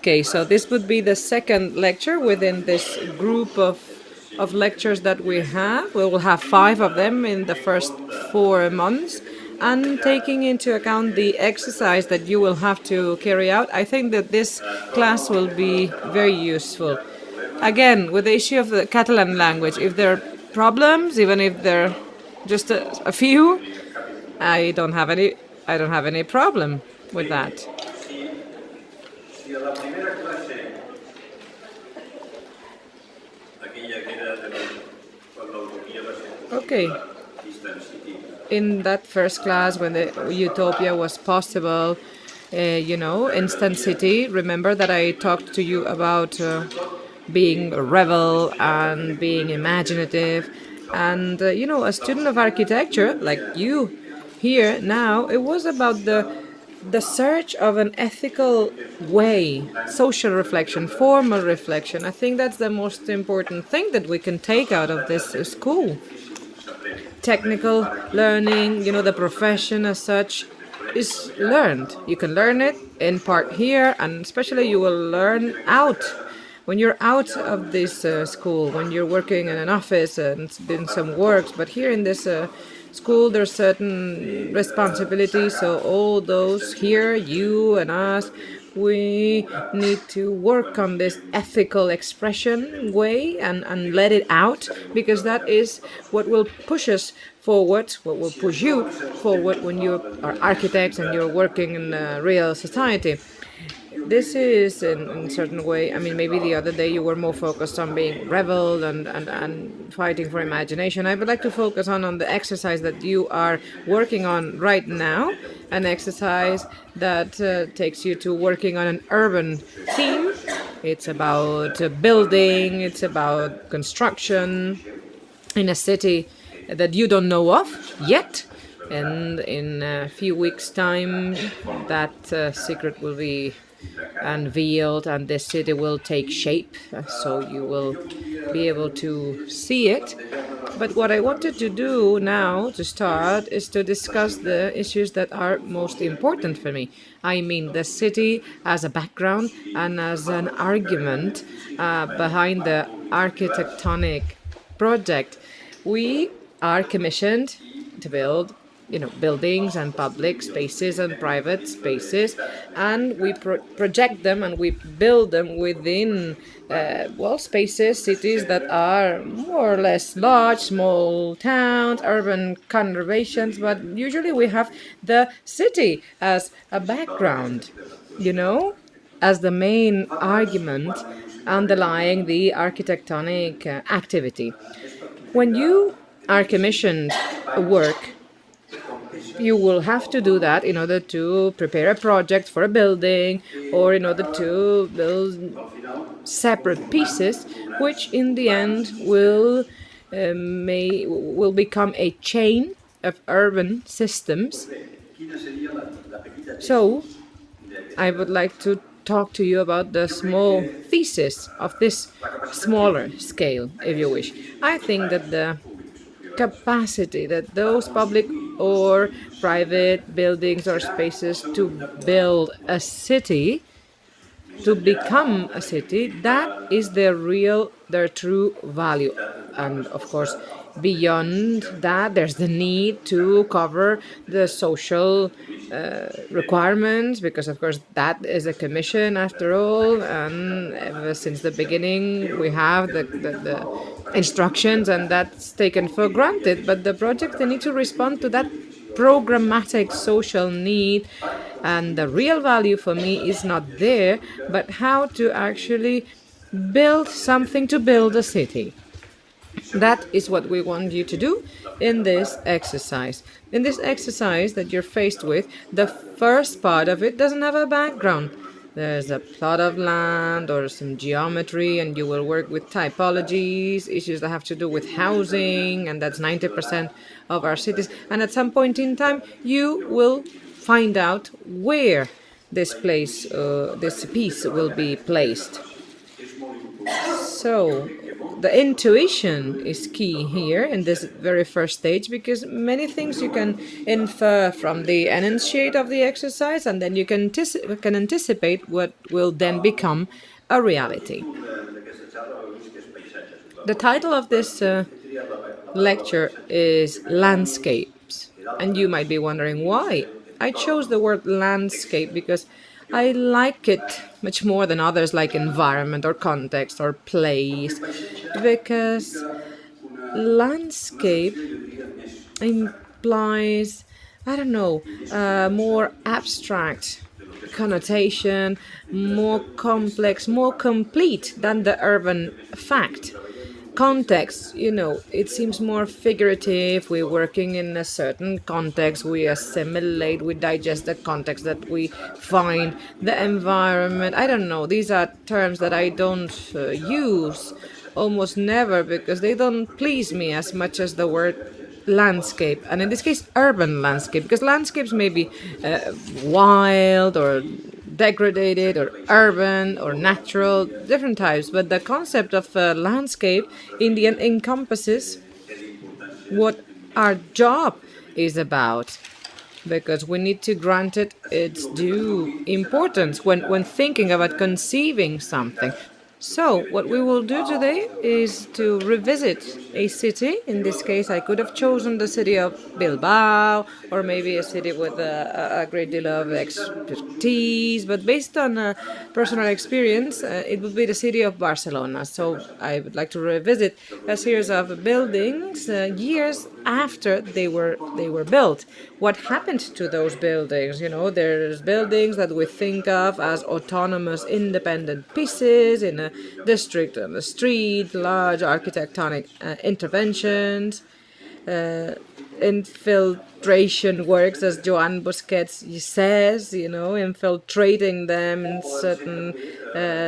Okay, so this would be the second lecture within this group of lectures that we have. We will have 5 of them in the first 4 months. And taking into account the exercise that you will have to carry out, I think that this class will be very useful. Again, with the issue of the Catalan language, if there are problems, even if there are just a few, I don't have any problem with that. Okay. In that first class, when the utopia was possible, instant city, remember that I talked to you about being a rebel and being imaginative. And, a student of architecture, like you here now, it was about the search of an ethical way, social reflection, formal reflection. I think that's the most important thing that we can take out of this school. Technical learning, the profession as such is learned. You can learn it in part here, and especially you will learn out. When you're out of this school, when you're working in an office and doing some works, but here in this school there's certain responsibilities, so all those here, you and us, we need to work on this ethical expression way and let it out, because that is what will push us forward, what will push you forward when you are architects and you're working in a real society. This is in a certain way, maybe the other day you were more focused on being rebel and fighting for imagination. I would like to focus on the exercise that you are working on right now, an exercise that takes you to working on an urban theme. It's about building, it's about construction in a city that you don't know of yet. And in a few weeks' time, that secret will be unveiled and the city will take shape, so you will be able to see it. But what I wanted to do now to start is to discuss the issues that are most important for me. I mean the city as a background and as an argument behind the architectonic project. We are commissioned to build buildings and public spaces and private spaces, and we project them and we build them within spaces, cities that are more or less large, small towns, urban conurbations, but usually we have the city as a background, as the main argument underlying the architectonic activity. When you are commissioned a work, you will have to do that in order to prepare a project for a building, or in order to build separate pieces, which in the end will become a chain of urban systems. So I would like to talk to you about the small thesis of this smaller scale, if you wish. I think that the capacity that those public or private buildings or spaces to build a city, to become a city, that is their true value. And of course, beyond that, there's the need to cover the social requirements, because of course that is a commission after all, and ever since the beginning we have the instructions, and that's taken for granted. But the projects, they need to respond to that programmatic social need, and the real value for me is not there, but how to actually build something to build a city. That is what we want you to do in this exercise. In this exercise that you're faced with, the first part of it doesn't have a background. There's a plot of land or some geometry, and you will work with typologies, issues that have to do with housing, and that's 90% of our cities. And at some point in time, you will find out where this piece will be placed. So the intuition is key here in this very first stage, because many things you can infer from the enunciate of the exercise, and then you can anticipate what will then become a reality. The title of this lecture is Landscapes, and you might be wondering why. I chose the word landscape because I like it much more than others like environment or context or place, because landscape implies, I don't know, more abstract connotation, more complex, more complete than the urban fact. Context, it seems more figurative. We're working in a certain context, we assimilate, we digest the context that we find, the environment. I don't know, these are terms that I don't use almost never, because they don't please me as much as the word landscape, and in this case urban landscape, because landscapes may be wild or degraded or urban or natural, different types, but the concept of landscape in the end encompasses what our job is about, because we need to grant it its due importance when thinking about conceiving something. So, what we will do today is to revisit a city. In this case, I could have chosen the city of Bilbao, or maybe a city with a great deal of expertise, but based on personal experience, it would be the city of Barcelona. So, I would like to revisit a series of buildings years after they were built. What happened to those buildings? There's buildings that we think of as autonomous, independent pieces in a district on the street, large architectonic interventions, infiltration works, as Joan Busquets says, infiltrating them in certain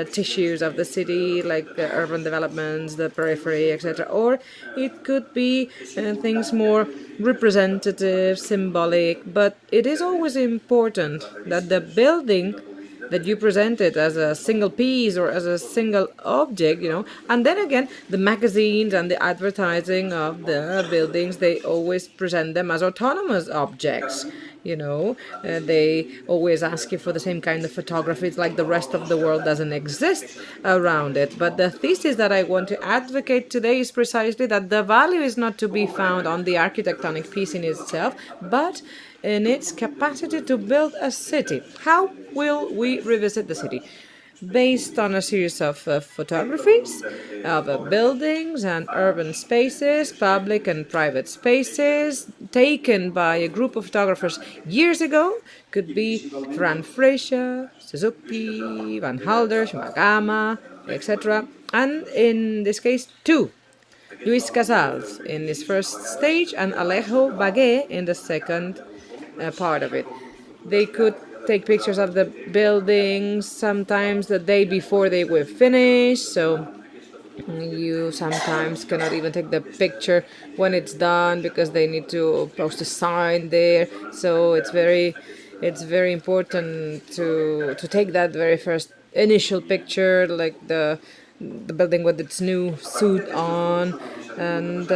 tissues of the city, like the urban developments, the periphery, etc. Or it could be things more representative, symbolic, but it is always important that the building that you present it as a single piece or as a single object, And then again, the magazines and the advertising of the buildings, they always present them as autonomous objects. They always ask you for the same kind of photography. It's like the rest of the world doesn't exist around it. But the thesis that I want to advocate today is precisely that the value is not to be found on the architectonic piece in itself, but in its capacity to build a city. How will we revisit the city? Based on a series of photographies of buildings and urban spaces, public and private spaces, taken by a group of photographers years ago. Could be Fran Fraser, Suzuki, Van Halder, Shimagama, etc. And in this case, two. Luis Casals in this first stage and Alejo Bagué in the second part of it. They could take pictures of the buildings sometimes the day before they were finished, so you sometimes cannot even take the picture when it's done because they need to post a sign there. So it's very important to take that very first initial picture, like the building with its new suit on, and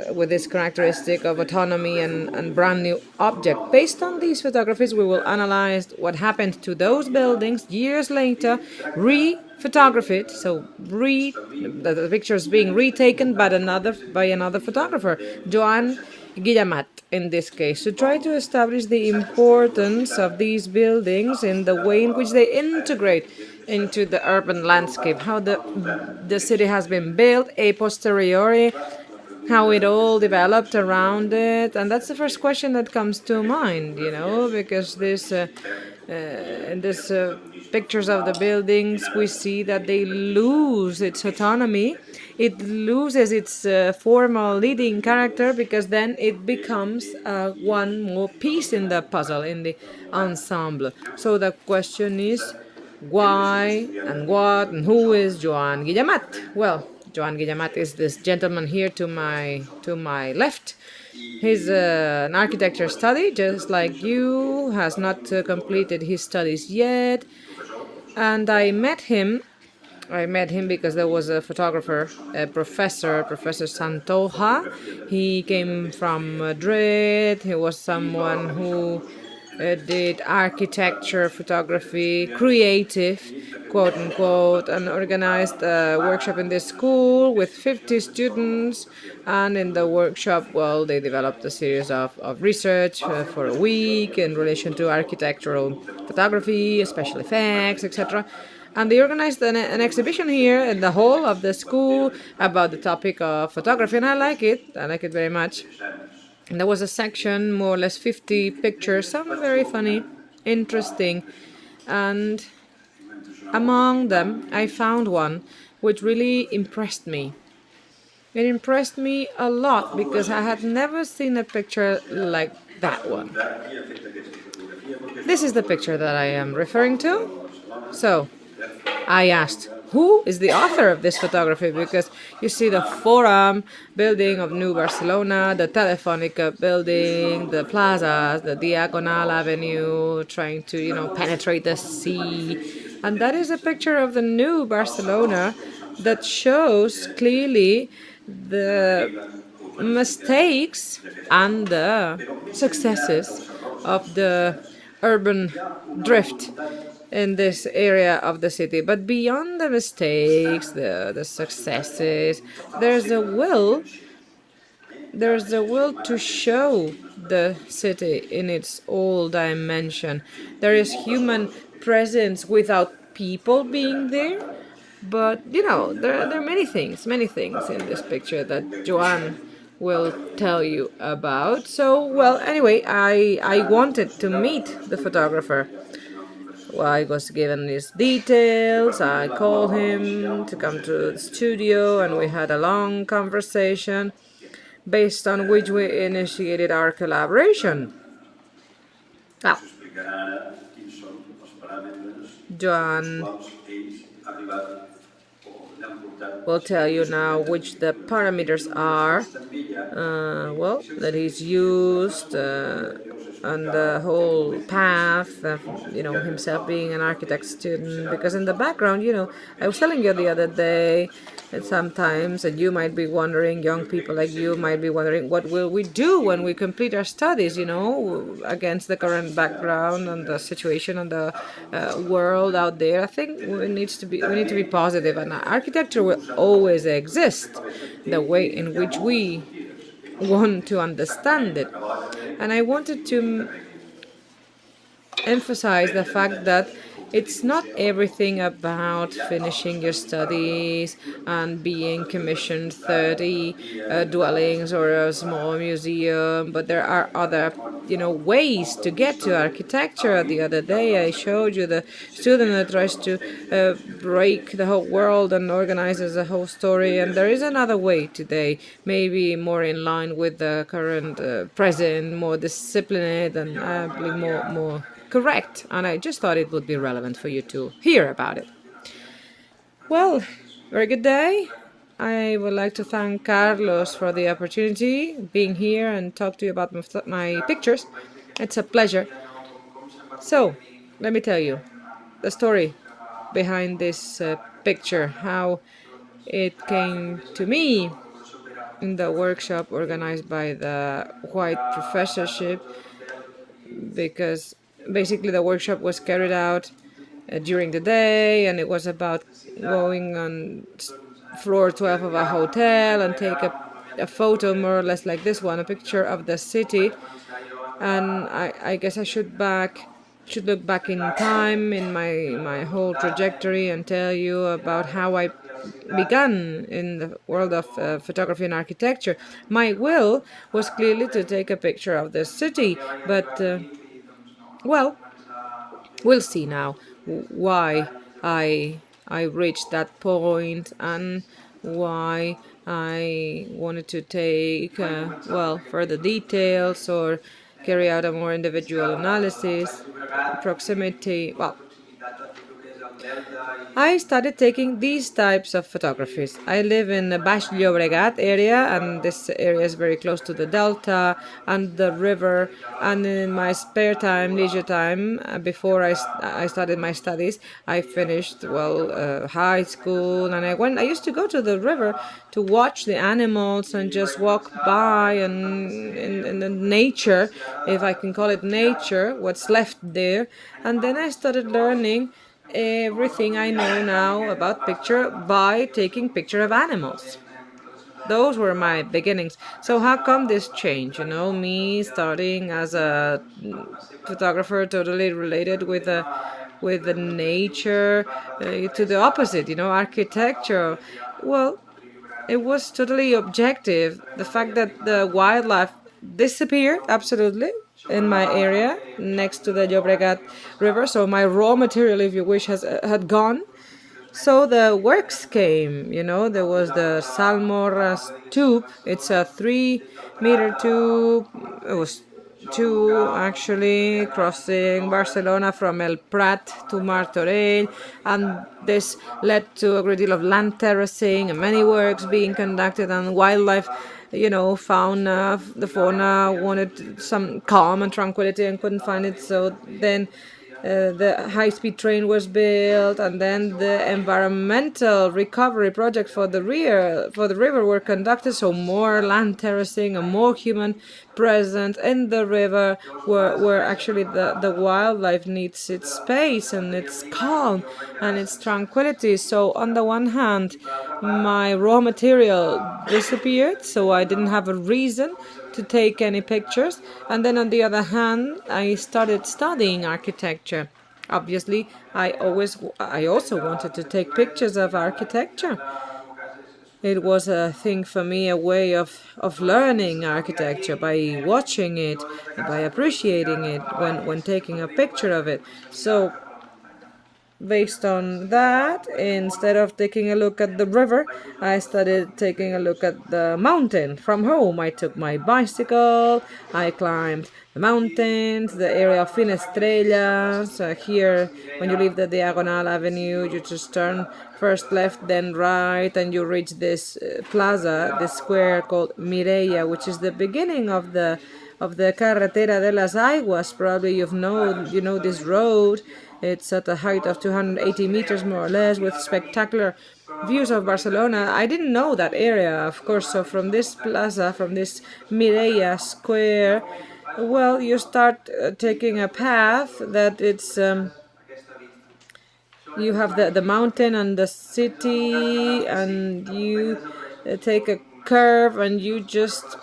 with this characteristic of autonomy and brand new object. Based on these photographies, we will analyze what happened to those buildings years later, re-photograph it, so the pictures being retaken by another photographer, Joan Guillamat, in this case, to try to establish the importance of these buildings in the way in which they integrate into the urban landscape, how the city has been built a posteriori, how it all developed around it. And that's the first question that comes to mind, because in this pictures of the buildings, we see that they lose its autonomy. It loses its formal leading character, because then it becomes one more piece in the puzzle, in the ensemble. So the question is, why and what and who is Joan Guillamat? Well, Joan Guillamat is this gentleman here to my left. He's an architecture study, just like you, has not completed his studies yet. And I met him I met him because there was a photographer, a professor, Professor Santoja. He came from Madrid. He was someone who did architecture, photography, creative, quote unquote, and organized a workshop in this school with 50 students. And in the workshop, well, they developed a series of research for a week in relation to architectural photography, special effects, etc. And they organized an exhibition here in the hall of the school about the topic of photography, and I like it. I like it very much. And there was a section, more or less 50 pictures, some very funny, interesting. And among them, I found one which really impressed me. It impressed me a lot because I had never seen a picture like that one. This is the picture that I am referring to. So, I asked, who is the author of this photography? Because you see the Forum building of New Barcelona, the Telefonica building, the plazas, the Diagonal Avenue, trying to, penetrate the sea. And that is a picture of the New Barcelona that shows clearly the mistakes and the successes of the urban drift in this area of the city. But beyond the mistakes, the successes, there's a will. There's a will to show the city in its all dimension. There is human presence without people being there. But, there are many things in this picture that Joan will tell you about. So, well, anyway, I wanted to meet the photographer. Well, I was given his details. I called him to come to the studio, and we had a long conversation based on which we initiated our collaboration. Well, Joan will tell you now which the parameters are, that he's used, on the whole path of, himself being an architect student. Because in the background, I was telling you the other day that sometimes, and you might be wondering, young people like you might be wondering, what will we do when we complete our studies, against the current background and the situation and the world out there. I think we need to be positive, and architecture will always exist the way in which we want to understand it. And I wanted to emphasize the fact that it's not everything about finishing your studies and being commissioned 30 dwellings or a small museum, but there are other, ways to get to architecture. The other day I showed you the student that tries to break the whole world and organizes a whole story, and there is another way today, maybe more in line with the current present, more disciplined, and I believe more correct, and I just thought it would be relevant for you to hear about it. Well, very good day. I would like to thank Carlos for the opportunity being here and talk to you about my pictures. It's a pleasure. So, let me tell you the story behind this picture, how it came to me in the workshop organized by the White Professorship, because basically the workshop was carried out during the day, and it was about going on floor 12 of a hotel and take a photo more or less like this one, a picture of the city. And I guess I should look back in time in my whole trajectory and tell you about how I began in the world of photography and architecture. My will was clearly to take a picture of the city, but well, we'll see now why I reached that point and why I wanted to take further details or carry out a more individual analysis. Proximity, well, I started taking these types of photographies. I live in the Baix Llobregat area, and this area is very close to the delta and the river. And in my spare time, leisure time, before I started my studies, I finished, well, high school, and I used to go to the river to watch the animals and just walk by and in the nature, if I can call it nature, what's left there. And then I started learning everything I know now about picture by taking picture of animals. Those were my beginnings. So how come this change? Me starting as a photographer totally related with the nature, to the opposite, architecture. Well, it was totally objective. The fact that the wildlife disappeared absolutely in my area next to the Llobregat River. So my raw material, if you wish, had gone. So the works came. There was the Salmorras tube. It's a 3 meter tube. It was two actually crossing Barcelona from El Prat to Martorell, and this led to a great deal of land terracing and many works being conducted, and wildlife, fauna, the fauna wanted some calm and tranquility and couldn't find it. So then the high-speed train was built, and then the environmental recovery project for the river were conducted. So more land terracing and more human presence in the river, where actually the wildlife needs its space and its calm and its tranquility. So on the one hand, my raw material disappeared, so I didn't have a reason to take any pictures. And then on the other hand, I started studying architecture. Obviously, I also wanted to take pictures of architecture. It was a thing for me, a way of learning architecture by watching it, by appreciating it when taking a picture of it. So based on that, instead of taking a look at the river, I started taking a look at the mountain from home. I took my bicycle, I climbed the mountains, the area of Finestrellas. Here, when you leave the Diagonal Avenue, you just turn first left, then right, and you reach this plaza, this square called Mireia, which is the beginning of the Carretera de las Aguas. Probably you know this road. It's at a height of 280 meters, more or less, with spectacular views of Barcelona. I didn't know that area, of course. So from this plaza, from this Mireia Square, well, you start taking a path that you have the mountain and the city, and you take a curve and you just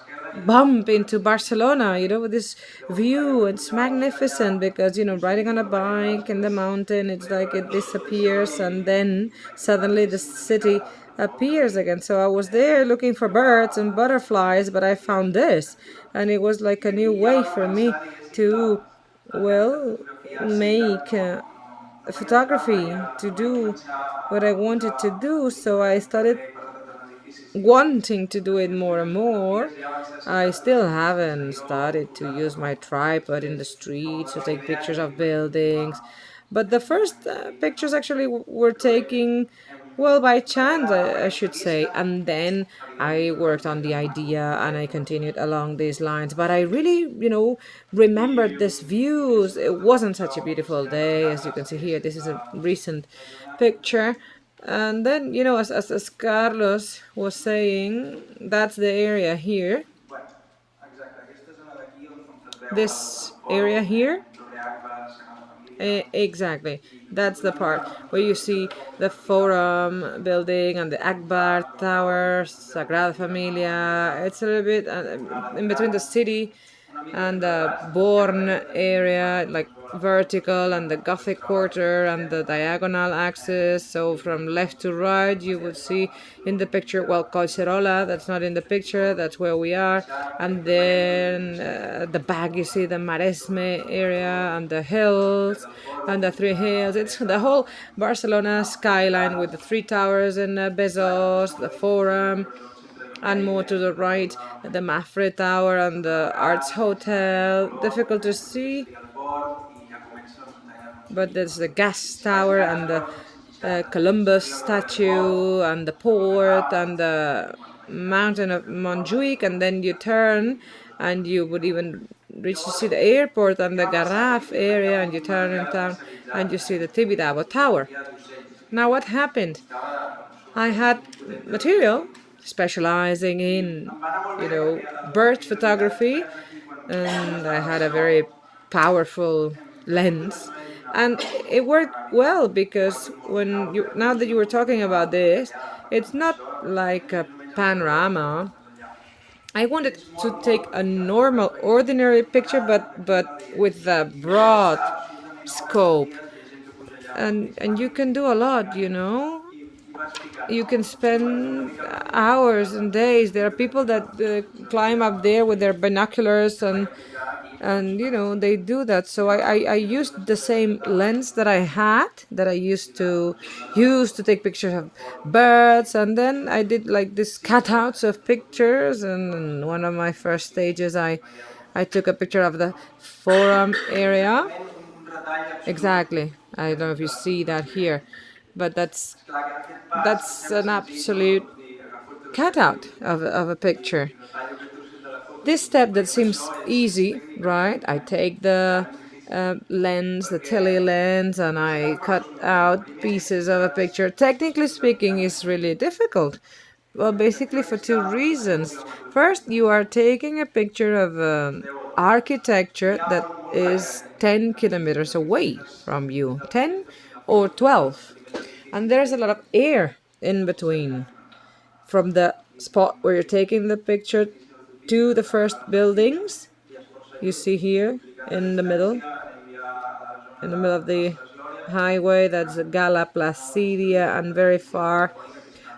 bump into Barcelona, with this view. It's magnificent because, riding on a bike in the mountain, it's like it disappears and then suddenly the city appears again. So I was there looking for birds and butterflies, but I found this, and it was like a new way for me to, well, make photography, to do what I wanted to do. So I started wanting to do it more and more. I still haven't started to use my tripod in the streets to take pictures of buildings, but the first pictures actually were taking, well, by chance, I should say. And then I worked on the idea and I continued along these lines. But I really, remembered these views. It wasn't such a beautiful day, as you can see here. This is a recent picture. And then, as Carlos was saying, that's the area here. This area here. Exactly. That's the part where you see the Forum building and the Akbar Tower, Sagrada Familia. It's a little bit in between the city and the Born area, like vertical, and the Gothic quarter and the diagonal axis. So from left to right, you would see in the picture, well, Collserola, that's not in the picture, that's where we are. And then the back, you see the Maresme area and the hills and the three hills. It's the whole Barcelona skyline with the three towers in Bezos, the Forum, and more to the right, the Mafre Tower and the Arts Hotel. Difficult to see, but there's the gas tower and Columbus statue and the port and the mountain of Montjuic, and then you turn and you would even reach to see the airport and the Garraf area, and you turn in town and you see the Tibidabo Tower. Now, what happened? I had material specializing in, bird photography, and I had a very powerful lens. And it worked well because now that you were talking about this, it's not like a panorama. I wanted to take a normal, ordinary picture, but with a broad scope, and you can do a lot. You can spend hours and days. There are people that climb up there with their binoculars, and they do that. So I used the same lens that I had, that I used to use to take pictures of birds, and then I did like these cutouts of pictures. And in one of my first stages, I took a picture of the forum area. Exactly. I don't know if you see that here, but that's an absolute cutout of a picture. This step that seems easy, right? I take the lens, the tele lens, and I cut out pieces of a picture. Technically speaking, is really difficult. Well, basically for two reasons. First, you are taking a picture of architecture that is 10 kilometers away from you, 10 or 12. And there's a lot of air in between from the spot where you're taking the picture to the first buildings. You see here in the middle of the highway, that's Gala Placidia, and very far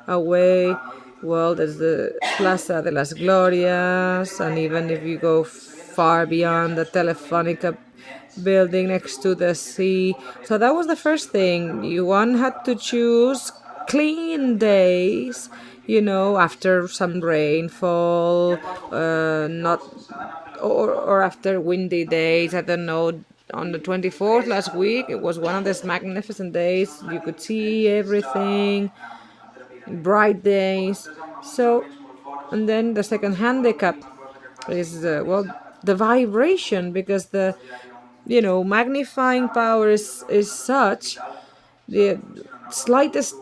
away, well, there's the Plaza de las Glorias, and even if you go far beyond the Telefonica building next to the sea. So that was the first thing. One had to choose clean days, after some rainfall, not or after windy days. I don't know. On the 24th last week, it was one of these magnificent days. You could see everything, bright days. So, and then the second handicap is the vibration, because the magnifying power is such, the slightest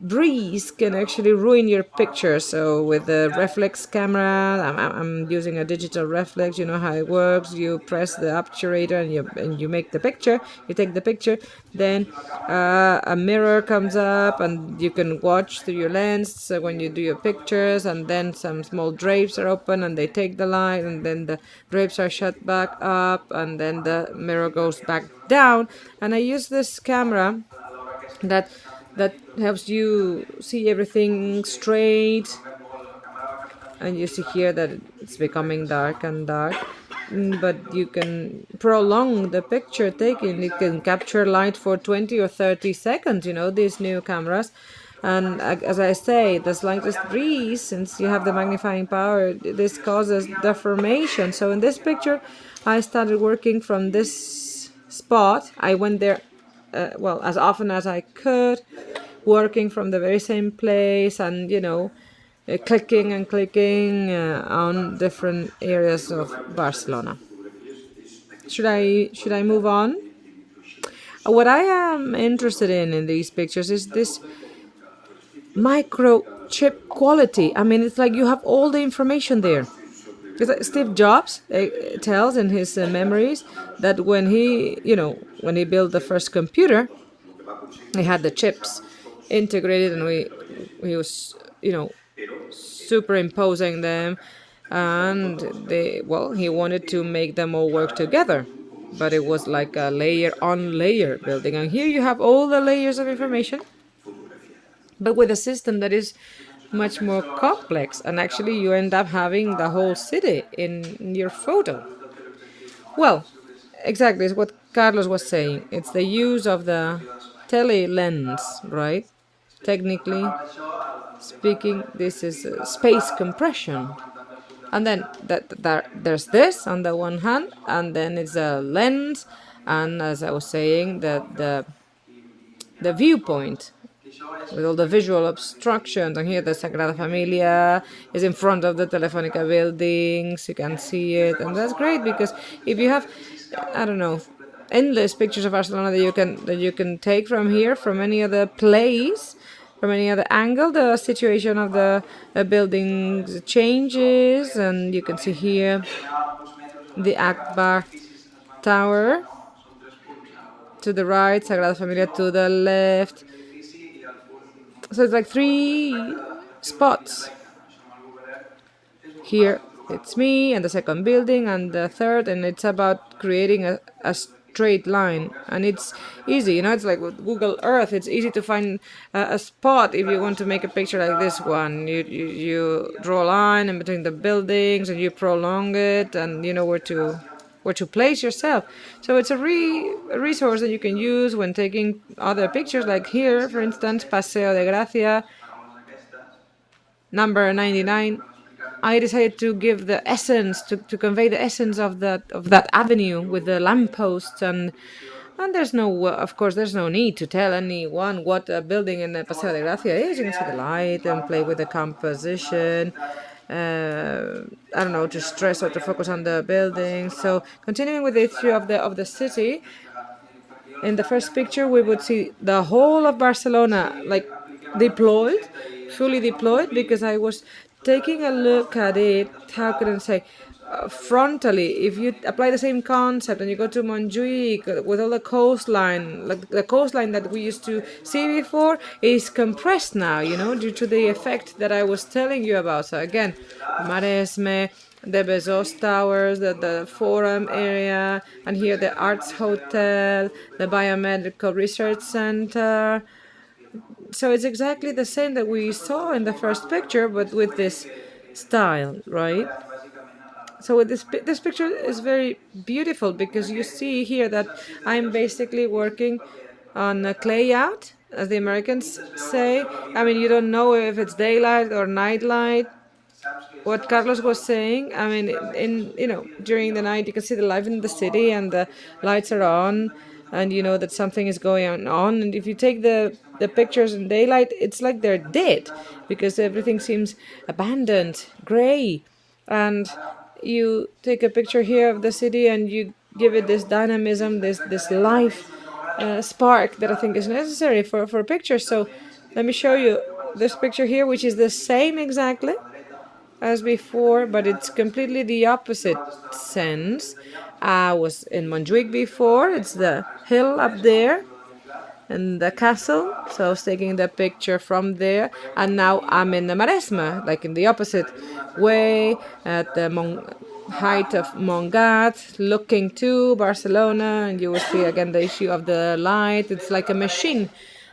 breeze can actually ruin your picture. So with the reflex camera, I'm using a digital reflex. You know how it works. You press the obturator and you make the picture. You take the picture. Then a mirror comes up and you can watch through your lens when you do your pictures. And then some small drapes are open and they take the light, and then the drapes are shut back up, and then the mirror goes back down. And I use this camera that helps you see everything straight. And you see here that it's becoming dark and dark, but you can prolong the picture taking. It can capture light for 20 or 30 seconds, these new cameras. And as I say, the slightest breeze, since you have the magnifying power, this causes deformation. So in this picture, I started working from this spot. I went there as often as I could, working from the very same place, and clicking and clicking on different areas of Barcelona. Should I move on? What I am interested in these pictures is this microchip quality. I mean, it's like you have all the information there. Steve Jobs tells in his memories that when he built the first computer, he had the chips integrated, and he was superimposing them, and he wanted to make them all work together, but it was like a layer on layer building. And here you have all the layers of information, but with a system that is much more complex, and actually you end up having the whole city in your photo. Well, exactly, it's what Carlos was saying. It's the use of the tele lens, right? Technically speaking, this is space compression. And then there's this on the one hand, and then it's a lens, and as I was saying, the viewpoint with all the visual obstructions. And here the Sagrada Familia is in front of the Telefonica buildings. You can see it, and that's great because if you have, I don't know, endless pictures of Barcelona that you can take from here, from any other place, from any other angle, the situation of the buildings changes, and you can see here the Akbar Tower to the right, Sagrada Familia to the left. So it's like three spots. Here it's me and the second building and the third, and it's about creating a straight line. And it's easy, it's like with Google Earth, it's easy to find a spot if you want to make a picture like this one. You draw a line in between the buildings and you prolong it, and you know where to place yourself. So it's a resource that you can use when taking other pictures, like here, for instance, Paseo de Gracia, number 99. I decided to give the essence, to convey the essence of that avenue with the lampposts, and there's no, of course, there's no need to tell anyone what a building in the Paseo de Gracia is. You can see the light and play with the composition. I don't know, to stress or to focus on the building. So continuing with the issue of the city, in the first picture we would see the whole of Barcelona like deployed, fully deployed, because I was taking a look at it, how can I say, frontally. If you apply the same concept and you go to Montjuic with all the coastline, like the coastline that we used to see before is compressed now, due to the effect that I was telling you about. So again, Maresme, the Bezos Towers, the Forum area, and here the Arts Hotel, the Biomedical Research Center. So it's exactly the same that we saw in the first picture, but with this style, right? So with this picture is very beautiful because you see here that I'm basically working on a clay out, as the Americans say. I mean, you don't know if it's daylight or nightlight. What Carlos was saying, I mean, during the night you can see the life in the city and the lights are on, and you know that something is going on. And if you take the pictures in daylight, it's like they're dead because everything seems abandoned, gray. And you take a picture here of the city and you give it this dynamism, this life spark that I think is necessary for pictures. So let me show you this picture here, which is the same exactly as before, but it's completely the opposite sense. I was in Montjuic before. It's the hill up there and the castle. So I was taking the picture from there, and now I'm in the Maresme, like in the opposite way, at the height of Montgat, looking to Barcelona, and you will see again the issue of the light. It's like a machine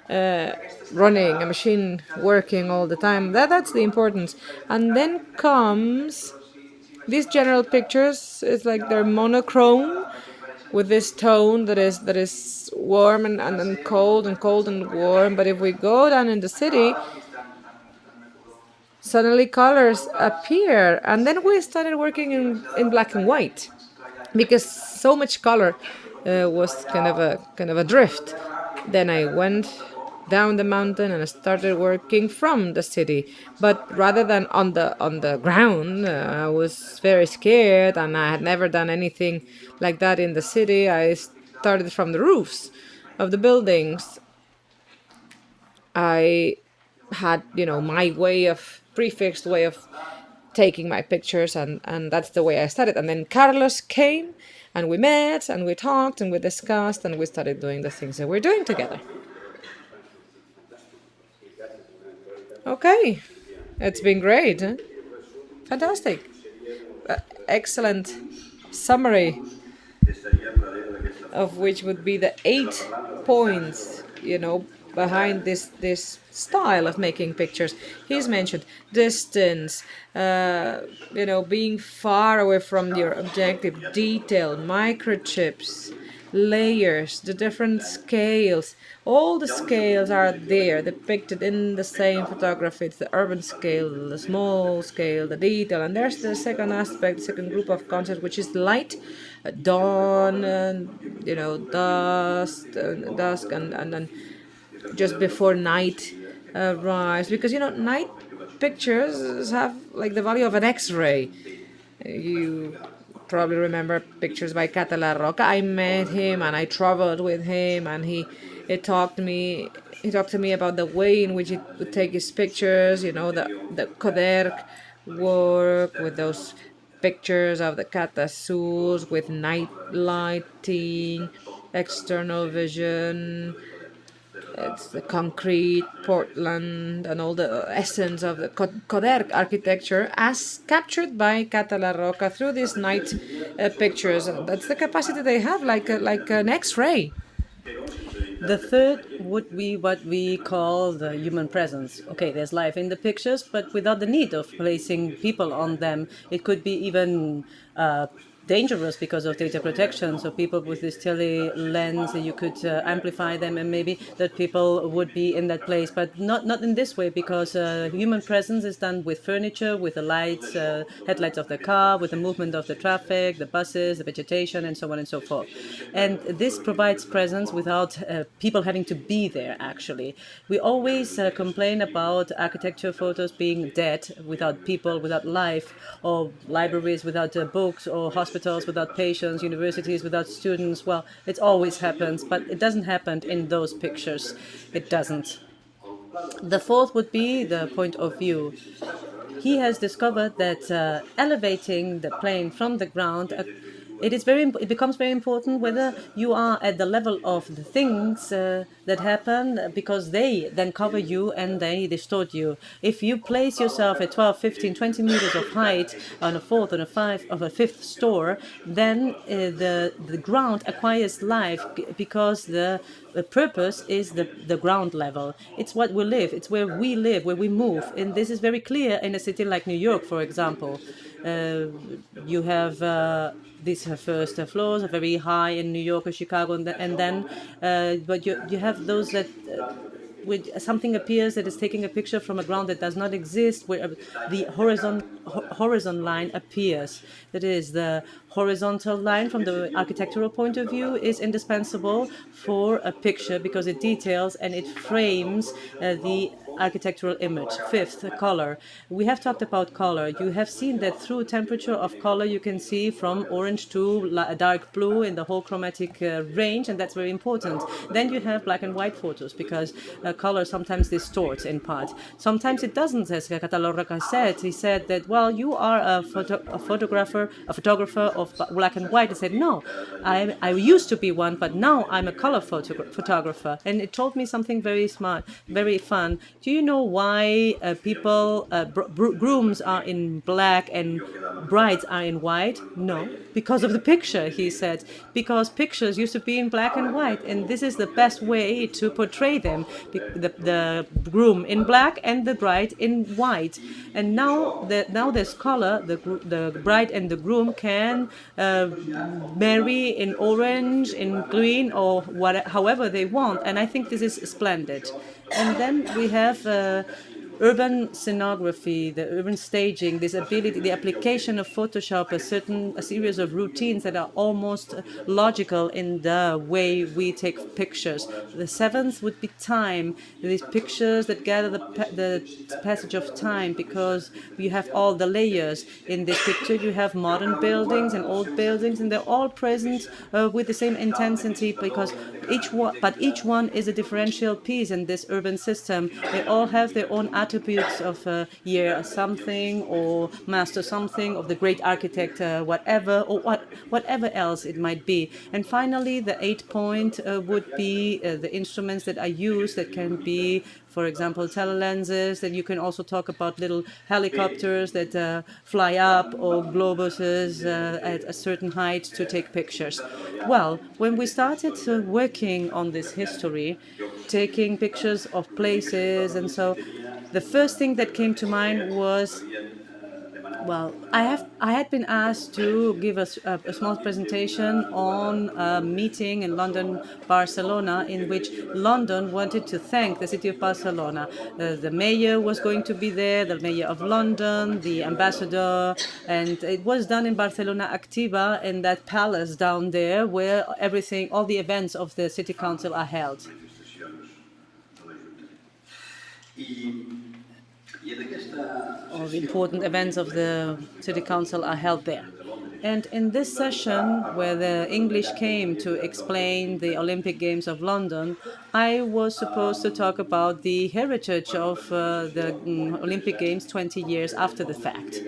uh, running, a machine working all the time. That's the importance. And then comes these general pictures. It's like they're monochrome with this tone that is warm and cold and cold and warm. But if we go down in the city, suddenly colors appear, and then we started working in black and white because so much color was kind of a drift. Then I went down the mountain and I started working from the city, but rather than on the ground. I was very scared, and I had never done anything like that in the city. I started from the roofs of the buildings. I had, my way of prefixed way of taking my pictures, and that's the way I started. And then Carlos came and we met and we talked and we discussed and we started doing the things that we're doing together. Okay, it's been great. Huh? Fantastic. Excellent summary of which would be the 8 points, behind this style of making pictures. He's mentioned distance, being far away from your objective, detail, microchips, layers, the different scales. All the scales are there, depicted in the same photography. It's the urban scale, the small scale, the detail. And there's the second aspect, second group of concepts, which is light, dawn, dusk, and just before night rise, because night pictures have like the value of an X-ray. You probably remember pictures by Catala Roca. I met him and I traveled with him, and he talked me he talked to me about the way in which he would take his pictures. The Koderk work with those pictures of the Catasus with night lighting, external vision. It's the concrete, Portland, and all the essence of the Coderc architecture as captured by Catala Roca through these night pictures. That's the capacity they have, like an X-ray. The third would be what we call the human presence. Okay, there's life in the pictures, but without the need of placing people on them. It could be even dangerous because of data protection. So people with this tele lens, you could amplify them, and maybe that people would be in that place, but not in this way, because human presence is done with furniture, with the lights, headlights of the car, with the movement of the traffic, the buses, the vegetation, and so on and so forth. And this provides presence without people having to be there, actually. We always complain about architecture photos being dead, without people, without life, or libraries without books, or hospitals without patients, universities without students. Well, it always happens, but it doesn't happen in those pictures. It doesn't. The fourth would be the point of view. He has discovered that elevating the plane from the ground, it becomes very important whether you are at the level of the things that happen, because they then cover you and they distort you. If you place yourself at 12, 15, 20 meters of height on a fourth, on a fifth store, then the ground acquires life, because the purpose is the ground level. It's what we live. It's where we live, where we move. And this is very clear in a city like New York, for example. You have these first floors are very high in New York or Chicago, and then but you have those that with something appears that is taking a picture from a ground that does not exist, where the horizon line appears. That is, the horizontal line from the architectural point of view is indispensable for a picture, because it details and it frames the architectural image. Fifth, color. We have talked about color. You have seen that through temperature of color, you can see from orange to dark blue in the whole chromatic range, and that's very important. Then you have black and white photos, because color sometimes distorts in part. Sometimes it doesn't, as Catalorca said. He said that, well, you are a photographer of black and white. I said, no, I used to be one, but now I'm a color photographer. And it told me something very smart, very fun. Do you know why grooms are in black and brides are in white? No, because of the picture, he said. Because pictures used to be in black and white, and this is the best way to portray them. The groom in black and the bride in white. And now there's color. The bride and the groom can marry in orange, in green, or however they want. And I think this is splendid. And then we have urban scenography, the urban staging, this ability, the application of Photoshop, a series of routines that are almost logical in the way we take pictures. The seventh would be time, these pictures that gather the passage of time, because you have all the layers. In this picture, you have modern buildings and old buildings, and they're all present with the same intensity, because each one is a differential piece in this urban system. They all have their own attributes of year something, or master something, of the great architect, whatever, or whatever else it might be. And finally, the 8 point would be the instruments that are used, that can be, for example, telelenses. Then you can also talk about little helicopters that fly up, or globuses at a certain height to take pictures. Well, when we started working on this history, taking pictures of places, and so the first thing that came to mind was, well, I had been asked to give a small presentation on a meeting in London, Barcelona, in which London wanted to thank the city of Barcelona. The mayor was going to be there, the mayor of London, the ambassador, and it was done in Barcelona Activa, in that palace down there where all the events of the city council are held. All the important events of the city council are held there. And in this session, where the English came to explain the Olympic Games of London, I was supposed to talk about the heritage of the Olympic Games 20 years after the fact.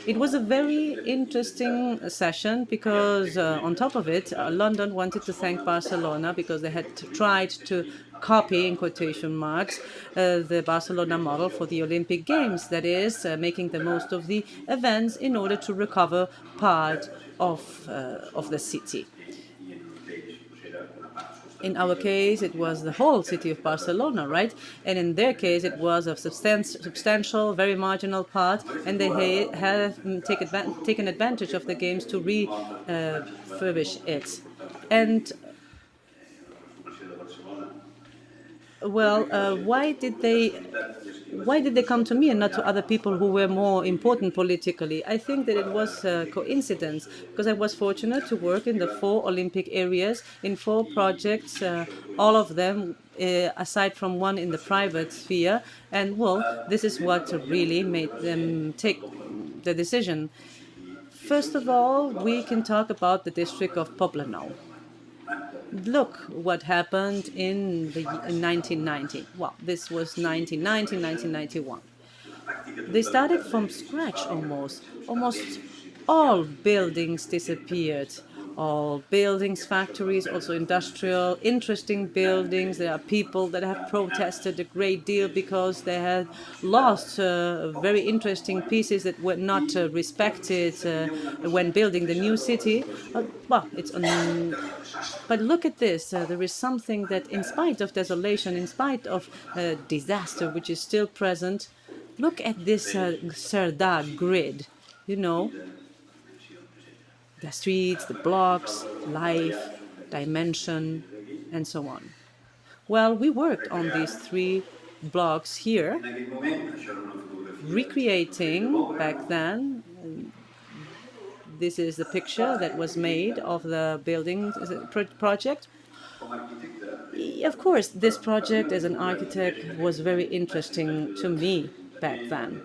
It was a very interesting session because, on top of it, London wanted to thank Barcelona because they had tried to copy, in quotation marks, the Barcelona model for the Olympic Games, that is, making the most of the events in order to recover part of the city. In our case, it was the whole city of Barcelona, right? And in their case, it was a substantial, very marginal part, and they have taken advantage of the games to refurbish it. And well, why did they come to me and not to other people who were more important politically? I think that it was a coincidence because I was fortunate to work in the 4 Olympic areas in 4 projects, all of them aside from one in the private sphere. And well, this is what really made them take the decision. First of all, we can talk about the district of Poblenou. Look what happened in 1990. Well, this was 1990, 1991. They started from scratch almost. Almost all buildings disappeared. All buildings, factories, also industrial, interesting buildings. There are people that have protested a great deal because they had lost very interesting pieces that were not respected when building the new city. Well, but look at this. There is something that, in spite of desolation, in spite of disaster, which is still present, look at this Cerdà grid. You know, the streets, the blocks, life, dimension, and so on. Well, we worked on these 3 blocks here, recreating back then. This is the picture that was made of the building project. Of course, this project as an architect was very interesting to me back then.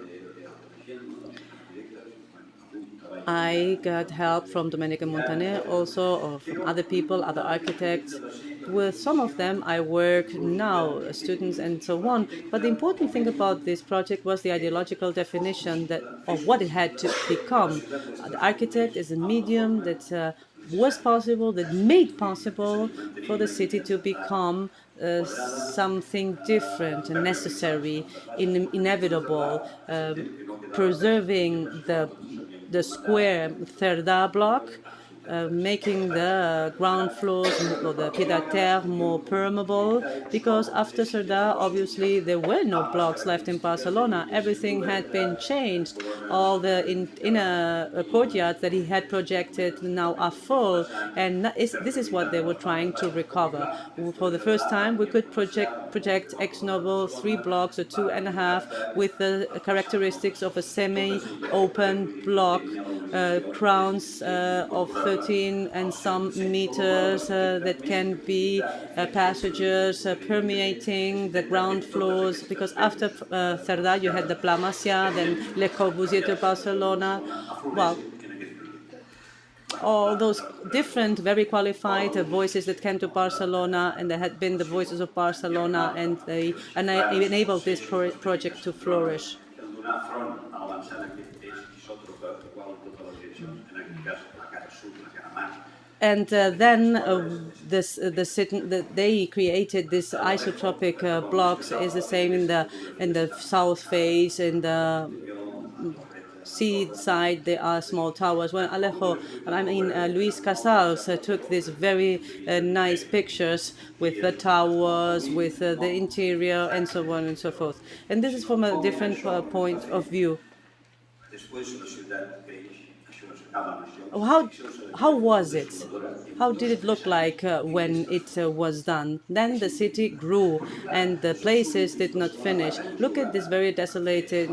I got help from Domenico Montaner also, or from other people, other architects. With some of them, I work now, students and so on. But the important thing about this project was the ideological definition of what it had to become. The architect is a medium that was possible, that made possible for the city to become something different and necessary, inevitable, preserving the square Cerdà block, making the ground floors or the pied-à-terre more permeable, because after Cerdà, obviously, there were no blocks left in Barcelona. Everything had been changed. All the inner courtyards that he had projected now are full, and this is what they were trying to recover. For the first time, we could project ex novo 3 blocks or 2.5 with the characteristics of a semi-open block, crowns of 13 and some meters that can be passages permeating the ground floors, because after Cerdà you had the Pla Macià, then Le Corbusier to Barcelona. Well, all those different, very qualified voices that came to Barcelona, and they had been the voices of Barcelona, and they enabled this project to flourish. And then they created this isotropic blocks. Is the same in the south face, in the sea side. There are small towers. When Luis Casals took these very nice pictures with the towers, with the interior, and so on and so forth. And this is from a different point of view. How how was it? How did it look like when it was done? Then the city grew, and the places did not finish. Look at this very desolated,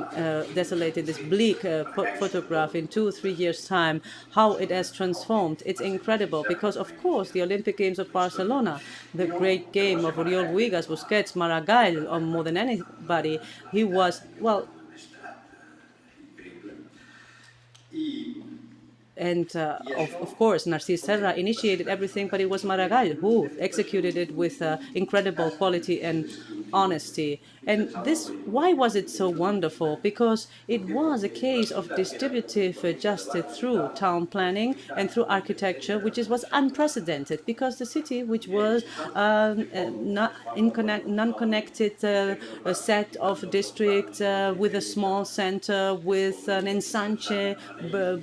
this bleak photograph in 2 or 3 years' time. How it has transformed. It's incredible because, of course, the Olympic Games of Barcelona, the great game of Oriol Bohigas, Busquets, Maragall, more than anybody, he was well. And of course, Narcís Serra initiated everything, but it was Maragall who executed it with incredible quality and honesty. And this, why was it so wonderful? Because it was a case of distributive justice through town planning and through architecture, which was unprecedented. Because the city, which was not non-connected a set of districts with a small center, with an ensanche,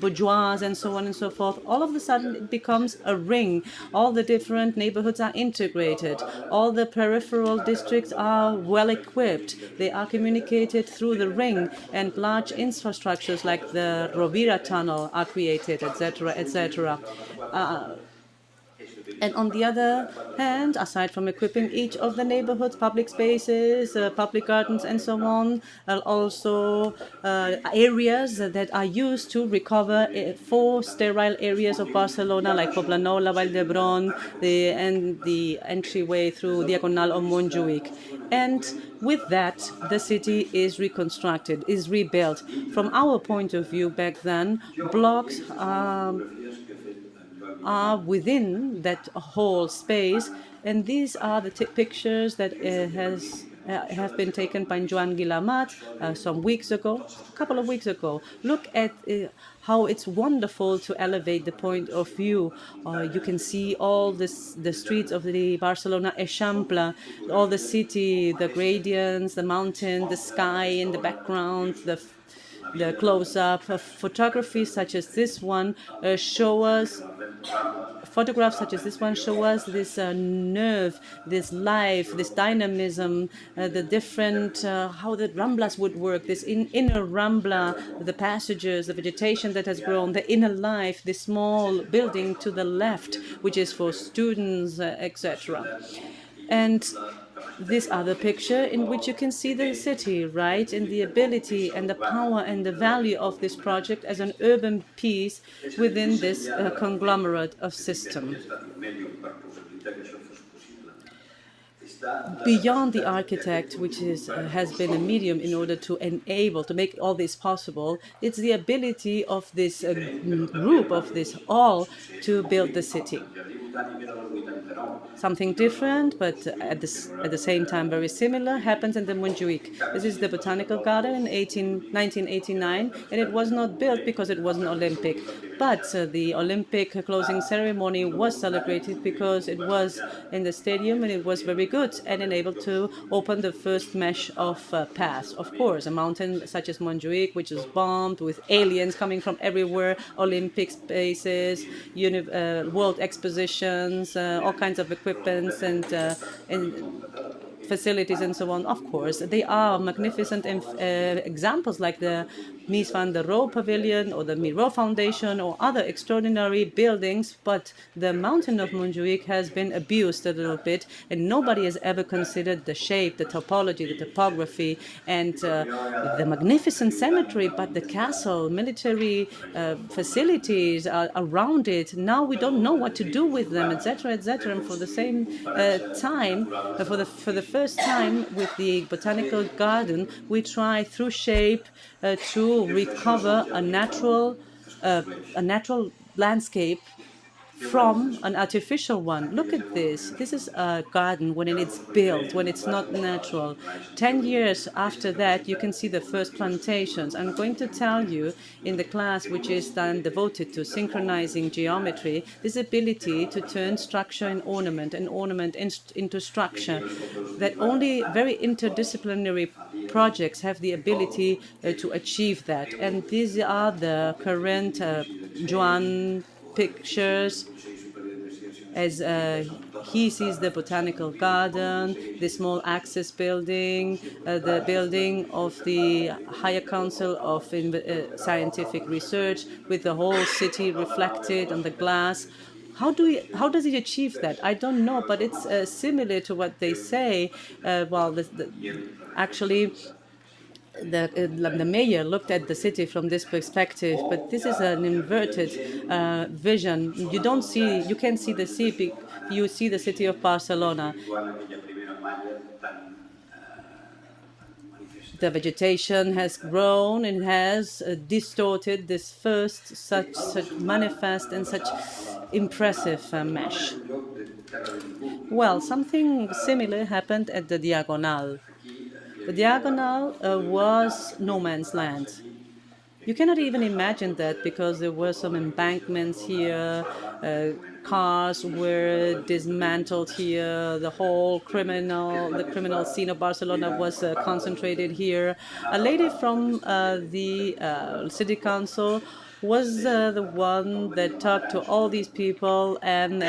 bourgeois, and so on and so forth, all of a sudden it becomes a ring. All the different neighborhoods are integrated. All the peripheral districts are well equipped. They are communicated through the ring, and large infrastructures like the Rovira Tunnel are created, etc., etc. And on the other hand, aside from equipping each of the neighborhoods, public spaces, public gardens, and so on, also areas that are used to recover 4 sterile areas of Barcelona, like Poblanola, Vall d'Hebron, and the entryway through Diagonal or Montjuic. And with that, the city is reconstructed, is rebuilt. From our point of view back then, blocks are within that whole space. And these are the pictures that have been taken by Joan Guillamat some weeks ago, a couple of weeks ago. Look at how it's wonderful to elevate the point of view. You can see all this, the streets of the Barcelona Eixample, all the city, the gradients, the mountain, the sky in the background, the close-up photography such as this one show us photographs such as this one show us this nerve, this life, this dynamism, the different how the ramblas would work, this inner rambla, the passages, the vegetation that has grown, the inner life, the small building to the left, which is for students, etc. And this other picture in which you can see the city, right, and the ability and the power and the value of this project as an urban piece within this conglomerate of system. Beyond the architect, which has been a medium in order to enable, to make all this possible, it's the ability of this group, of this all, to build the city. Something different, but at the same time very similar, happens in the Montjuic. This is the Botanical Garden in 1989, and it was not built because it wasn't Olympic. But the Olympic closing ceremony was celebrated because it was in the stadium and it was very good and enabled to open the first mesh of paths. Of course, a mountain such as Montjuic, which is bombed with aliens coming from everywhere, Olympic spaces, world expositions, all kinds of equipments and facilities and so on. Of course, they are magnificent examples like the Mies van der Rohe Pavilion or the Miro Foundation or other extraordinary buildings, but the mountain of Montjuic has been abused a little bit, and nobody has ever considered the shape, the topology, the topography, and the magnificent cemetery, but the castle, military facilities are around it. Now we don't know what to do with them, etc., etc. And for the same time, for the first time with the Botanical Garden, we try through shape to recover a natural landscape from an artificial one. Look at this. This is a garden when it's built, when it's not natural. 10 years after that, you can see the first plantations. I'm going to tell you in the class, which is then devoted to synchronizing geometry, this ability to turn structure and ornament into structure, that only very interdisciplinary projects have the ability to achieve that. And these are the current Joan pictures as he sees the Botanical Garden, the small access building, the building of the Higher Council of Scientific Research, with the whole city reflected on the glass. How does he achieve that? I don't know, but it's similar to what they say. Actually, the mayor looked at the city from this perspective, but this is an inverted vision. You can't see the sea, you see the city of Barcelona. The vegetation has grown and has distorted this first such manifest and such impressive mesh. Well, something similar happened at the Diagonal. The Diagonal was no man's land. You cannot even imagine that, because there were some embankments here, cars were dismantled here, the criminal scene of Barcelona was concentrated here. A lady from the city council was the one that talked to all these people and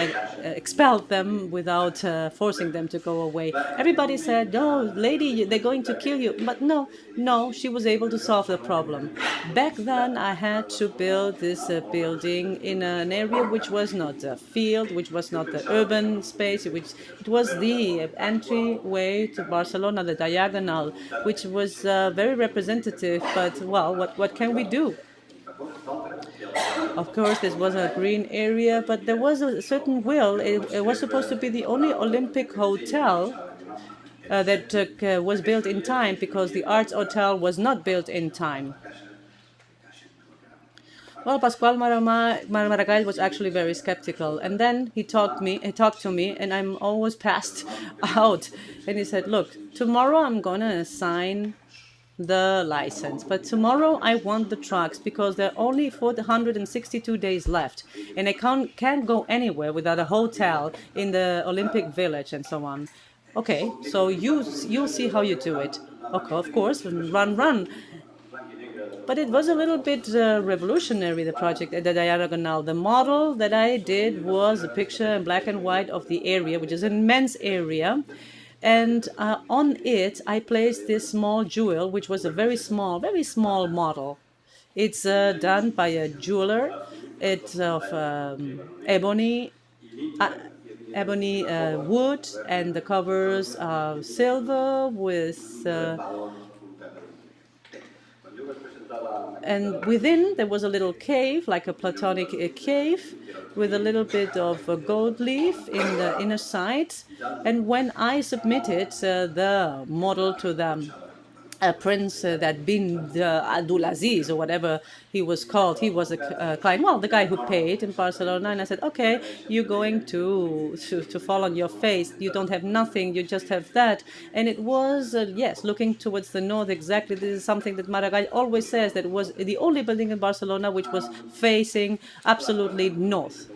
expelled them without forcing them to go away. Everybody said, "No, lady, they're going to kill you." But no, she was able to solve the problem. Back then, I had to build this building in an area which was not a field, which was not the urban space, which it was the entryway to Barcelona, the Diagonal, which was very representative. But well, what can we do? Of course, this was a green area, but there was a certain will. It was supposed to be the only Olympic hotel that was built in time, because the Arts Hotel was not built in time. Well, Pascual Maragall was actually very skeptical, and then he talked to me, and I'm always passed out. And he said, "Look, tomorrow I'm gonna sign the license, but tomorrow I want the trucks, because there are only 462 days left, and I can't go anywhere without a hotel in the Olympic Village and so on." Okay, so you'll see how you do it. Okay, of course, run. But it was a little bit revolutionary, the project at the Diagonal. The model that I did was a picture in black and white of the area, which is an immense area. And on it, I placed this small jewel, which was a very small model. It's done by a jeweler. It's of uh, ebony wood, and the covers are silver with and within there was a little cave, like a Platonic cave, with a little bit of a gold leaf in the inner side. And when I submitted the model to them, a prince that bin Abdulaziz, or whatever he was called. He was a client, well, the guy who paid in Barcelona. And I said, "Okay, you're going to fall on your face. You don't have nothing. You just have that." And it was, yes, looking towards the north exactly. This is something that Maragall always says, that it was the only building in Barcelona which was facing absolutely north.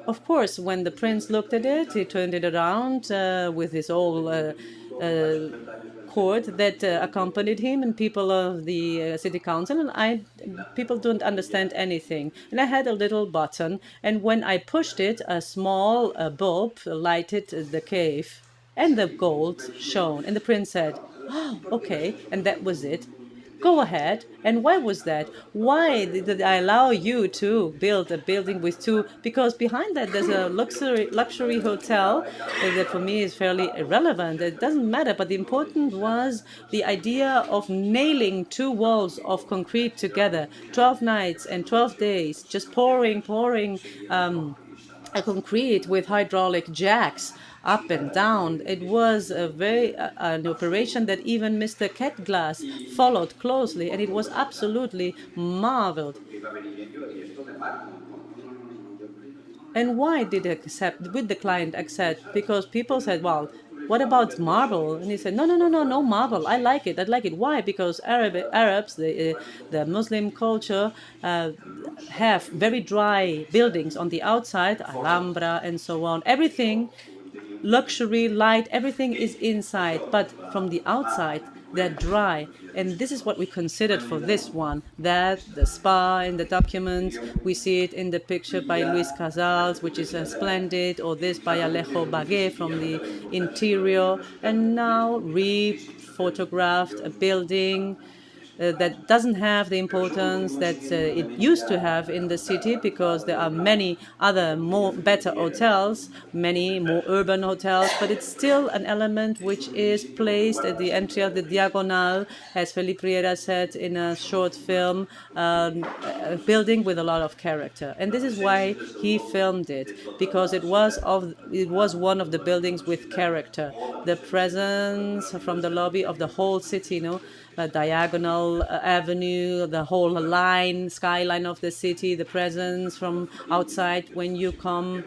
Of course, when the prince looked at it, he turned it around with his whole court that accompanied him, and people of the city council, and people don't understand anything. And I had a little button, and when I pushed it, a small bulb lighted the cave, and the gold shone. And the prince said, "Oh, okay," and that was it. Go ahead. And why was that? Why did I allow you to build a building with two? Because behind that there's a luxury hotel that for me is fairly irrelevant. It doesn't matter. But the important was the idea of nailing two walls of concrete together, 12 nights and 12 days, just pouring a concrete with hydraulic jacks up and down. It was an operation that even Mr. Ketglass followed closely, and it was absolutely marveled. And why did the client accept? Because people said, "Well, what about marble?" And he said, "No marble. I like it. Why? Because Arabs, the Muslim culture, have very dry buildings on the outside, Alhambra and so on. Everything, luxury, light, everything is inside. But from the outside, They're dry. And this is what we considered for this one, that the spa in the document, we see it in the picture by Luis Casals, which is splendid, or this by Alejo Bagué from the interior, and now re-photographed a building that doesn't have the importance that it used to have in the city, because there are many other more better hotels, many more urban hotels, but it's still an element which is placed at the entry of the Diagonal, as Felipe Riera said in a short film, a building with a lot of character. And this is why he filmed it, because it was one of the buildings with character. The presence from the lobby of the whole city, Diagonal Avenue, the whole skyline of the city, the presence from outside when you come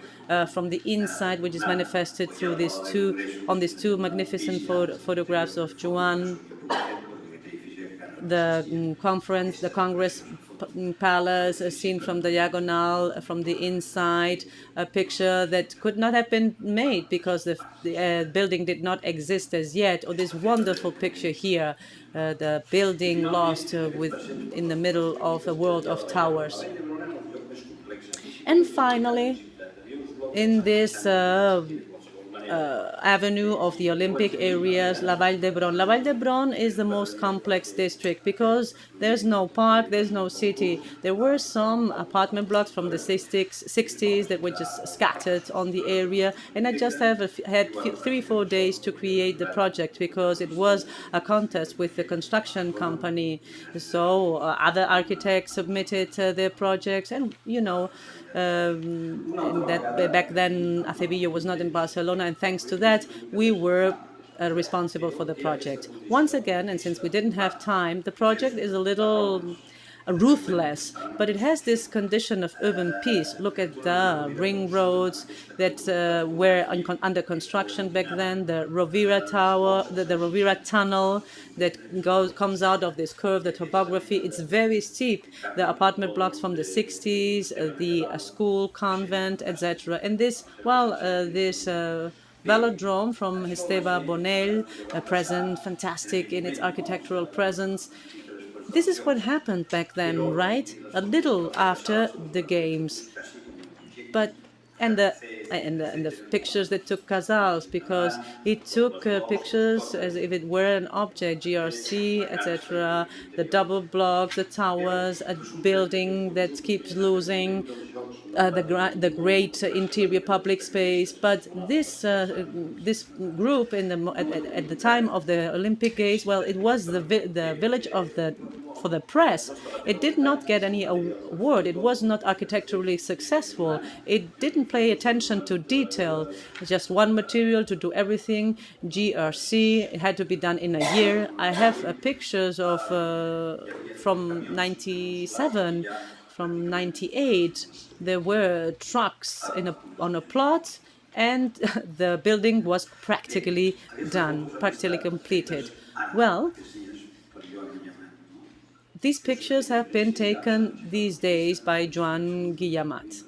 from the inside, which is manifested through these two magnificent photographs of Joan, the the Congress Palace, seen from the diagonal, from the inside, a picture that could not have been made because the building did not exist as yet. Or this wonderful picture here, the building lost in the middle of a world of towers. And finally, in this avenue of the Olympic areas, La Vall d'Hebron. La Vall d'Hebron is the most complex district because there's no park, there's no city. There were some apartment blocks from the 60s that were just scattered on the area, and I just had 3-4 days to create the project because it was a contest with the construction company. So other architects submitted their projects, and and that back then Acevillo was not in Barcelona, and thanks to that we were responsible for the project. Once again, and since we didn't have time, the project is a little ruthless, but it has this condition of urban peace. Look at the ring roads that were under construction back then, the Rovira Tower, the Rovira Tunnel that comes out of this curve, the topography. It's very steep. The apartment blocks from the 60s, the school, convent, etc. And this velodrome from Esteba Bonell, present, fantastic in its architectural presence. This is what happened back then, right? A little after the games, but and the pictures that took Casals, because he took pictures as if it were an object, GRC, etc. The double blocks, the towers, a building that keeps losing the great interior public space. But this group at the time of the Olympic Games, well, it was the village of the for the press. It did not get any award. It was not architecturally successful. It didn't pay attention to detail. Just one material to do everything. GRC. It had to be done in a year. I have pictures of from '97. From '98, there were trucks on a plot, and the building was practically done, practically completed. Well, these pictures have been taken these days by Joan Guillamat.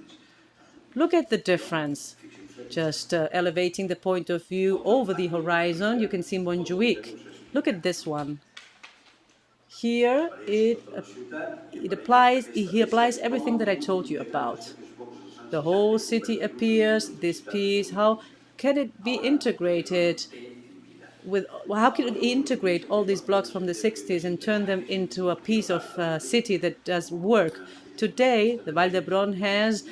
Look at the difference. Just elevating the point of view over the horizon, you can see Montjuic. Look at this one. Here he applies everything that I told you about. The whole city appears, this piece. How can it be integrated how can it integrate all these blocks from the 60s and turn them into a piece of city that does work? Today, the Val d'Hebron has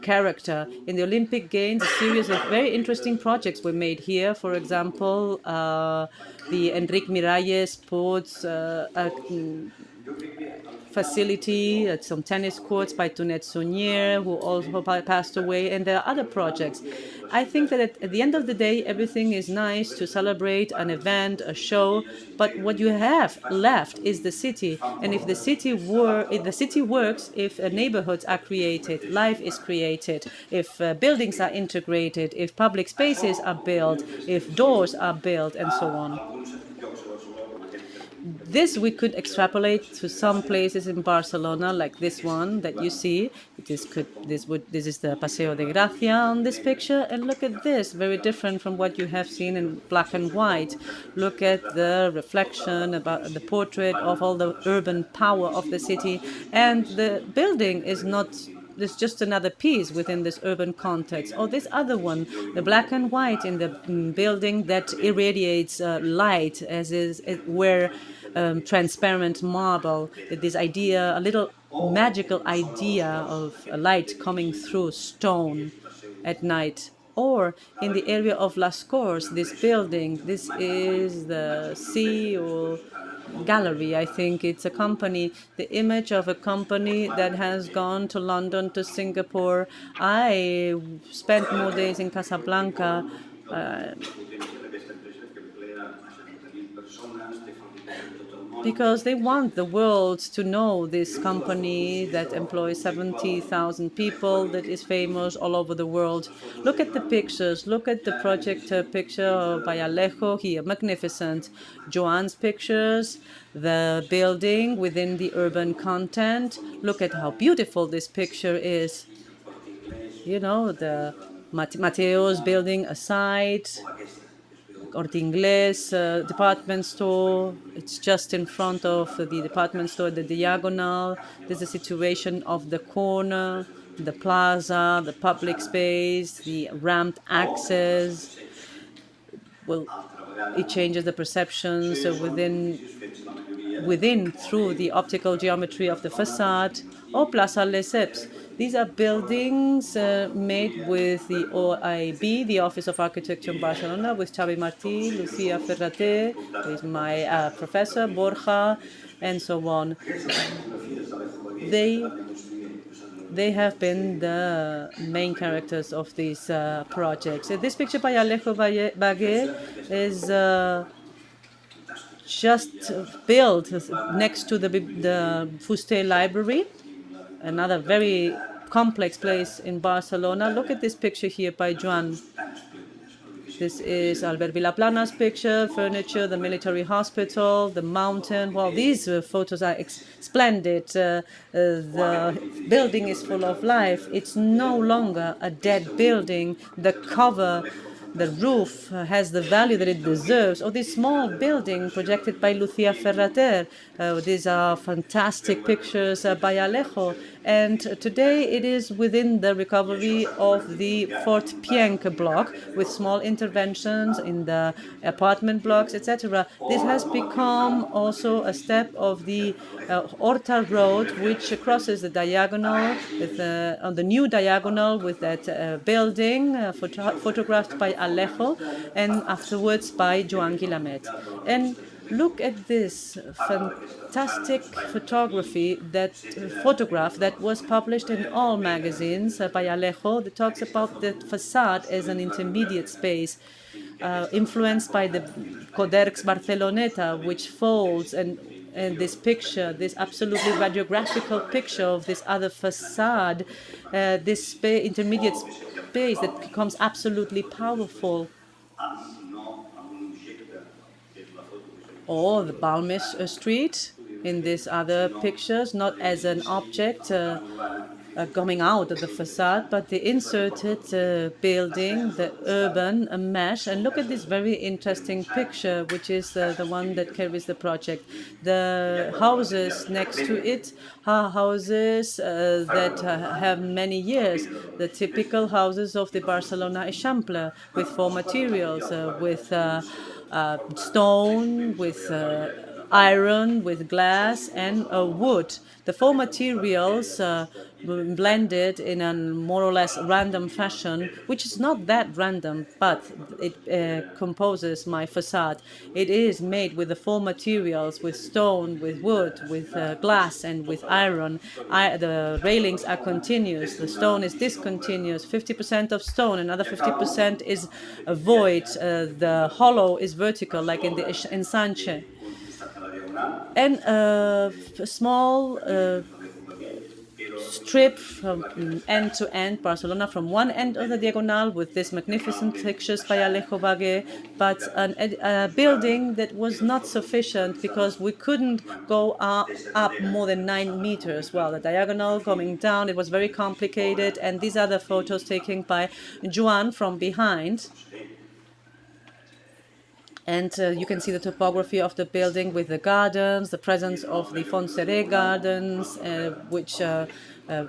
character. In the Olympic Games, a series of very interesting projects were made here. For example, the Enrique Miralles Sports facility, some tennis courts by Tounette Saunier, who also passed away, and there are other projects. I think that at the end of the day, everything is nice to celebrate an event, a show, but what you have left is the city. And if the city works, if neighborhoods are created, life is created, if buildings are integrated, if public spaces are built, if doors are built, and so on. This we could extrapolate to some places in Barcelona, like this one that you see. This is the Paseo de Gracia on this picture, and look at this, very different from what you have seen in black and white. Look at the reflection about the portrait of all the urban power of the city, and the building is not. There's just another piece within this urban context. Or this other one, the black and white in the building that irradiates light, as is where transparent marble. This idea, a little magical idea of a light coming through stone at night. Or in the area of Las Corts, this building, this is the CEO gallery. I think it's a company, the image of a company that has gone to London, to Singapore. I spent more days in Casablanca. Uh, because they want the world to know this company that employs 70,000 people, that is famous all over the world. Look at the pictures. Look at the project picture by Alejo here, magnificent. Joan's pictures, the building within the urban content. Look at how beautiful this picture is. You know, the Mateo's building aside, Corte Inglés department store. It's just in front of the department store, the diagonal. There's the situation of the corner, the plaza, the public space, the ramped access. Well, it changes the perceptions within through the optical geometry of the facade. Or Plaza Lesseps. These are buildings made with the OIB, the Office of Architecture in Barcelona, with Xavi Martí, Lucia Ferrater, who is my professor, Borja, and so on. They have been the main characters of these projects. This picture by Alejo Bagué is just built next to the Fuste Library, another very complex place in Barcelona. Look at this picture here by Joan. This is Albert Vilaplana's picture, furniture, the military hospital, the mountain. Well, these photos are splendid. The building is full of life. It's no longer a dead building. The cover, the roof has the value that it deserves. Or this small building projected by Lucia Ferrater. These are fantastic pictures by Alejo. And today it is within the recovery of the Fort Pienque block with small interventions in the apartment blocks, etc. This has become also a step of the Horta Road, which crosses the diagonal with, on the new diagonal with that building photographed by Alejo and afterwards by Joan Guillamet. And look at this fantastic photograph that was published in all magazines by Alejo that talks about the facade as an intermediate space influenced by the Codex Barceloneta, which folds and this picture, this absolutely radiographical picture of this other facade, this intermediate space that becomes absolutely powerful. Or the Balmes Street in these other pictures, not as an object coming out of the facade, but the inserted building, the urban mesh. And look at this very interesting picture, which is the one that carries the project. The houses next to it are houses that have many years, the typical houses of the Barcelona Eixample, with four materials, with stone, with iron, with glass, and wood. The four materials blended in a more or less random fashion, which is not that random, but it composes my facade. It is made with the four materials, with stone, with wood, with glass, and with iron. The railings are continuous. The stone is discontinuous. 50% of stone, another 50% is void. The hollow is vertical, like in the ensanche. And a small strip from end to end Barcelona, from one end of the diagonal with these magnificent pictures by Alejo Vague, but a building that was not sufficient because we couldn't go up more than 9 meters. Well, the diagonal coming down, it was very complicated. And these are the photos taken by Joan from behind. And you can see the topography of the building with the gardens, the presence of the Fonseré gardens, which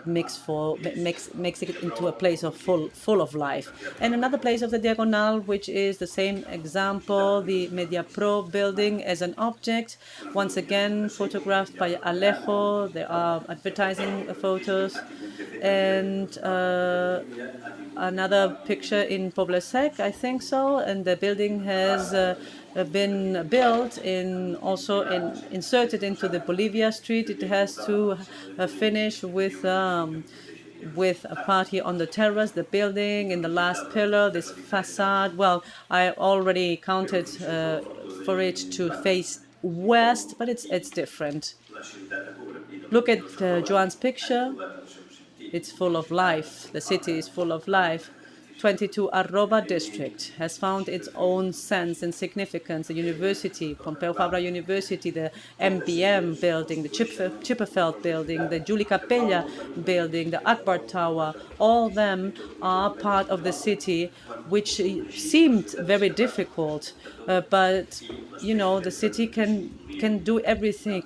makes it into a place of full of life. And another place of the Diagonal, which is the same example, the Media Pro building as an object, once again photographed by Alejo. There are advertising photos, and another picture in Poble Sec, I think so, and the building has been built inserted into the Bolivia Street. It has to finish with a party on the terrace, the building in the last pillar, this facade. Well, I already counted for it to face west, but it's different. Look at Joan's picture. It's full of life. The city is full of life. 22 Arroba district has found its own sense and significance. The university, Pompeu Fabra University, the MBM building, the Chipperfeld building, the Julie Capella building, the Akbar Tower, all of them are part of the city, which seemed very difficult. But, you know, the city can do everything.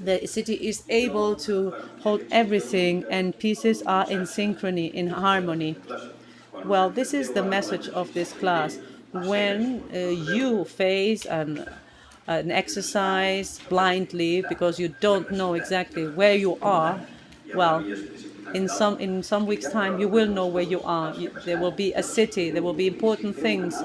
The city is able to hold everything, and pieces are in synchrony, in harmony. Well, this is the message of this class. When you face an exercise blindly because you don't know exactly where you are, well, in some weeks' time, you will know where you are. There will be a city. There will be important things.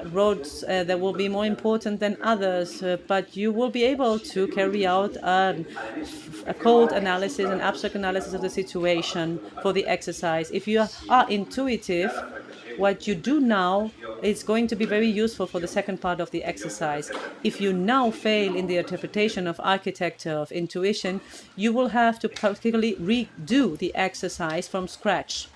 Roads that will be more important than others, but you will be able to carry out a cold analysis, an abstract analysis of the situation for the exercise. If you are intuitive, what you do now is going to be very useful for the second part of the exercise. If you now fail in the interpretation of architecture, of intuition, you will have to practically redo the exercise from scratch.